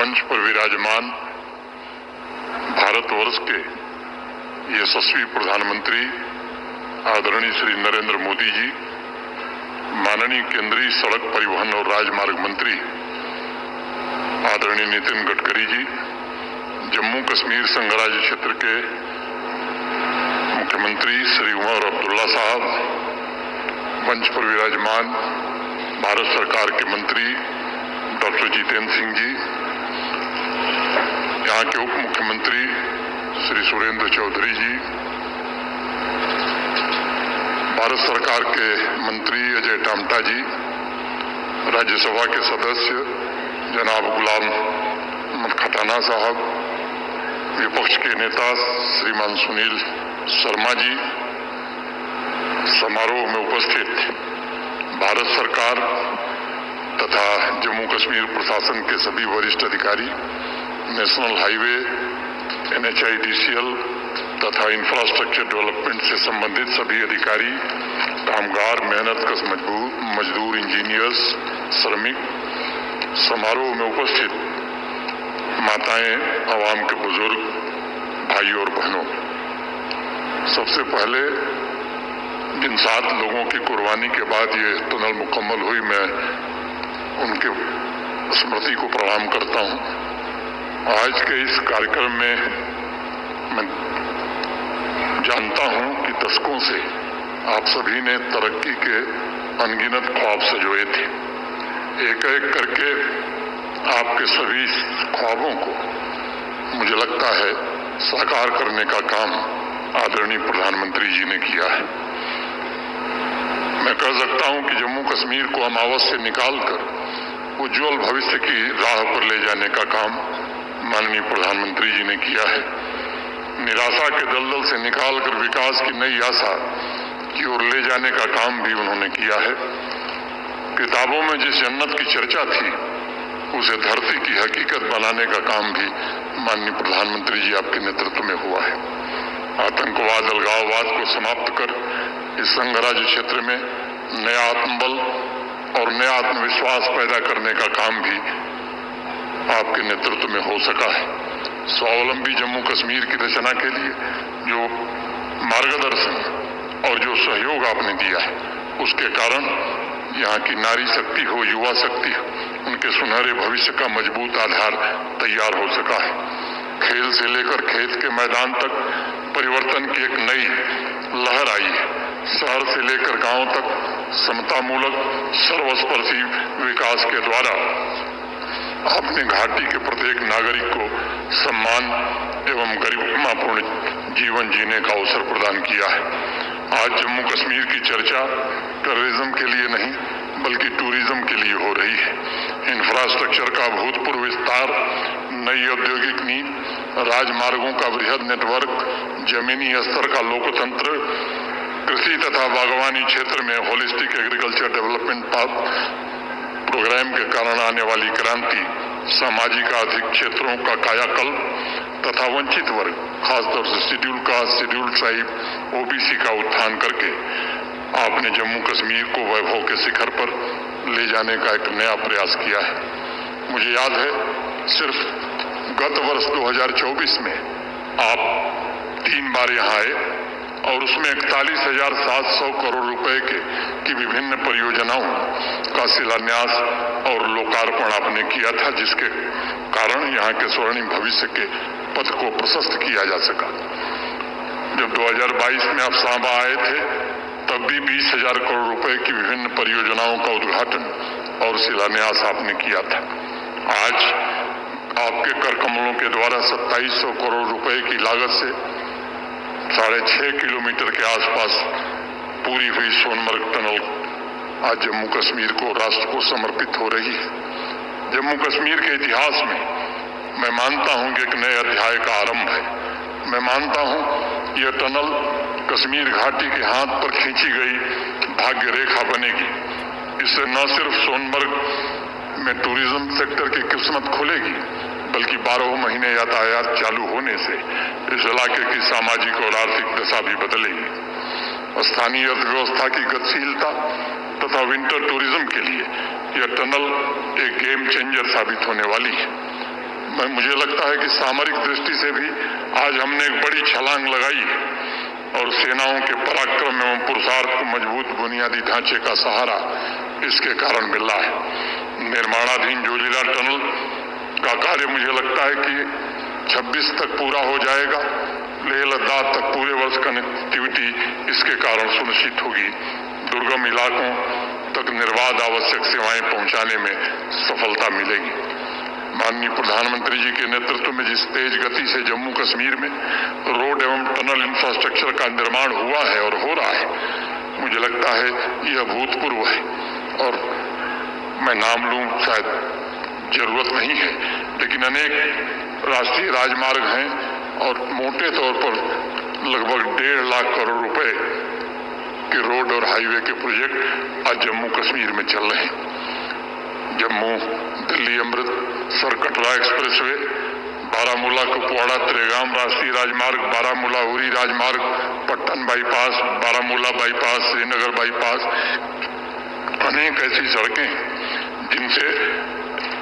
मंच पर विराजमान भारतवर्ष के यशस्वी प्रधानमंत्री आदरणीय श्री नरेंद्र मोदी जी, माननीय केंद्रीय सड़क परिवहन और राजमार्ग मंत्री आदरणीय नितिन गडकरी जी, जम्मू कश्मीर संघ राज्य क्षेत्र के मुख्यमंत्री श्री उमर अब्दुल्ला साहब, मंच पर विराजमान भारत सरकार के मंत्री डॉक्टर जितेंद्र सिंह जी, यहाँ के उप मुख्यमंत्री श्री सुरेंद्र चौधरी जी, भारत सरकार के मंत्री अजय टामटा जी, राज्यसभा के सदस्य जनाब गुलाम अहमद खटाना साहब, विपक्ष के नेता श्रीमान सुनील शर्मा जी, समारोह में उपस्थित भारत सरकार तथा जम्मू कश्मीर प्रशासन के सभी वरिष्ठ अधिकारी, नेशनल हाईवे, NHIDCL तथा इंफ्रास्ट्रक्चर डेवलपमेंट से संबंधित सभी अधिकारी, कामगार, मेहनतकश मजदूर, इंजीनियर्स, श्रमिक, समारोह में उपस्थित माताएं, आवाम के बुजुर्ग, भाई और बहनों, सबसे पहले जिन 7 लोगों की कुर्बानी के बाद ये टनल मुकम्मल हुई, मैं उनके स्मृति को प्रणाम करता हूं। आज के इस कार्यक्रम में मैं जानता हूं कि दशकों से आप सभी ने तरक्की के अनगिनत ख्वाब सजोए थे। एक एक करके आपके सभी ख्वाबों को मुझे लगता है साकार करने का काम आदरणीय प्रधानमंत्री जी ने किया है। मैं कह सकता हूं कि जम्मू कश्मीर को अमावस से निकालकर उज्जवल भविष्य की राह पर ले जाने का काम माननीय प्रधानमंत्री जी ने किया है। निराशा के दलदल से निकालकर विकास की नई आशा की ओर ले जाने का काम भी उन्होंने किया है। किताबों में जिस जन्नत की चर्चा थी उसे धरती की हकीकत बनाने का काम भी माननीय प्रधानमंत्री जी आपके नेतृत्व में हुआ है। आतंकवाद, अलगाववाद को समाप्त कर इस संघ राज्य क्षेत्र में नया आत्मबल और नया आत्मविश्वास पैदा करने का काम भी आपके नेतृत्व में हो सका है। स्वावलंबी जम्मू कश्मीर की रचना के लिए जो मार्गदर्शन और जो सहयोग आपने दिया है, उसके कारण यहाँ की नारी शक्ति हो, युवा शक्ति हो, उनके सुनहरे भविष्य का मजबूत आधार तैयार हो सका है। खेल से लेकर खेत के मैदान तक परिवर्तन की एक नई लहर आई है। शहर से लेकर गांव तक समतामूलक सर्वस्पर्शी विकास के द्वारा आपने घाटी के प्रत्येक नागरिक को सम्मान एवं गरिमापूर्ण जीवन जीने का अवसर प्रदान किया है। आज जम्मू कश्मीर की चर्चा टेररिज्म के लिए नहीं बल्कि टूरिज्म के लिए हो रही है। इंफ्रास्ट्रक्चर का भूतपूर्व विस्तार, नई औद्योगिक नींव, राजमार्गों का वृहद नेटवर्क, जमीनी स्तर का लोकतंत्र, कृषि तथा बागवानी क्षेत्र में होलिस्टिक एग्रीकल्चर डेवलपमेंट प्रोग्राम के कारण आने वाली क्रांति, सामाजिक आर्थिक क्षेत्रों का कायाकल्प तथा वंचित वर्ग, खासतौर से schedule caste, schedule tribe, OBC का उत्थान करके आपने जम्मू कश्मीर को वैभव के शिखर पर ले जाने का एक नया प्रयास किया है। मुझे याद है सिर्फ गत वर्ष 2024 में आप 3 बार यहाँ आए और उसमें 41,700 करोड़ रुपए की विभिन्न परियोजनाओं का शिलान्यास और लोकार्पण आपने किया था, जिसके कारण यहाँ के स्वर्णिम भविष्य के पथ को प्रशस्त किया जा सका। जब 2022 में आप सांबा आए थे तब भी 20,000 करोड़ रुपए की विभिन्न परियोजनाओं का उद्घाटन और शिलान्यास आपने किया था। आज आपके कर कमलों के द्वारा 2700 करोड़ रुपए की लागत से 6.5 किलोमीटर के आसपास पूरी हुई सोनमर्ग टनल आज जम्मू कश्मीर को, राष्ट्र को समर्पित हो रही है। जम्मू कश्मीर के इतिहास में मैं मानता हूं कि एक नए अध्याय का आरंभ है। मैं मानता हूं यह टनल कश्मीर घाटी के हाथ पर खींची गई भाग्य रेखा बनेगी। इससे न सिर्फ सोनमर्ग में टूरिज्म सेक्टर की किस्मत खुलेगी बल्कि 12 महीने यातायात चालू होने से इस इलाके की सामाजिक और आर्थिक दशा भी बदलेगी। स्थानीय अर्थव्यवस्था की गतिशीलता तथा विंटर टूरिज्म के लिए यह टनल एक गेम चेंजर साबित होने वाली है। मुझे लगता है कि सामरिक दृष्टि से भी आज हमने एक बड़ी छलांग लगाई और सेनाओं के पराक्रम एवं पुरुषार्थ को मजबूत बुनियादी ढांचे का सहारा इसके कारण मिल रहा है। निर्माणाधीन जोजिला टनल का कार्य मुझे लगता है कि 26 तक पूरा हो जाएगा। लेह लद्दाख तक पूरे वर्ष कनेक्टिविटी इसके कारण सुनिश्चित होगी। दुर्गम इलाकों तक निर्बाध आवश्यक सेवाएं पहुंचाने में सफलता मिलेगी। माननीय प्रधानमंत्री जी के नेतृत्व में जिस तेज गति से जम्मू कश्मीर में रोड एवं टनल इंफ्रास्ट्रक्चर का निर्माण हुआ है और हो रहा है, मुझे लगता है यह अभूतपूर्व है। और मैं नाम लूं शायद जरूरत नहीं है, लेकिन अनेक राष्ट्रीय राजमार्ग हैं और मोटे तौर पर लगभग 1.5 लाख करोड़ रुपए के रोड और हाईवे के प्रोजेक्ट आज जम्मू कश्मीर में चल रहे हैं। जम्मू दिल्ली अमृतसर कटरा एक्सप्रेसवे, बारामूला कुपवाड़ा त्रेगाम राष्ट्रीय राजमार्ग, बारामूला उरी राजमार्ग, Pattan bypass, Baramulla bypass, Srinagar bypass, अनेक ऐसी सड़कें जिनसे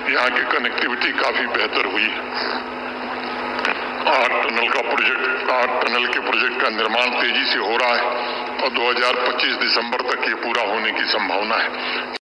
यहाँ की कनेक्टिविटी काफी बेहतर हुई है। 8 टनल के प्रोजेक्ट का निर्माण तेजी से हो रहा है और 2025 दिसंबर तक ये पूरा होने की संभावना है।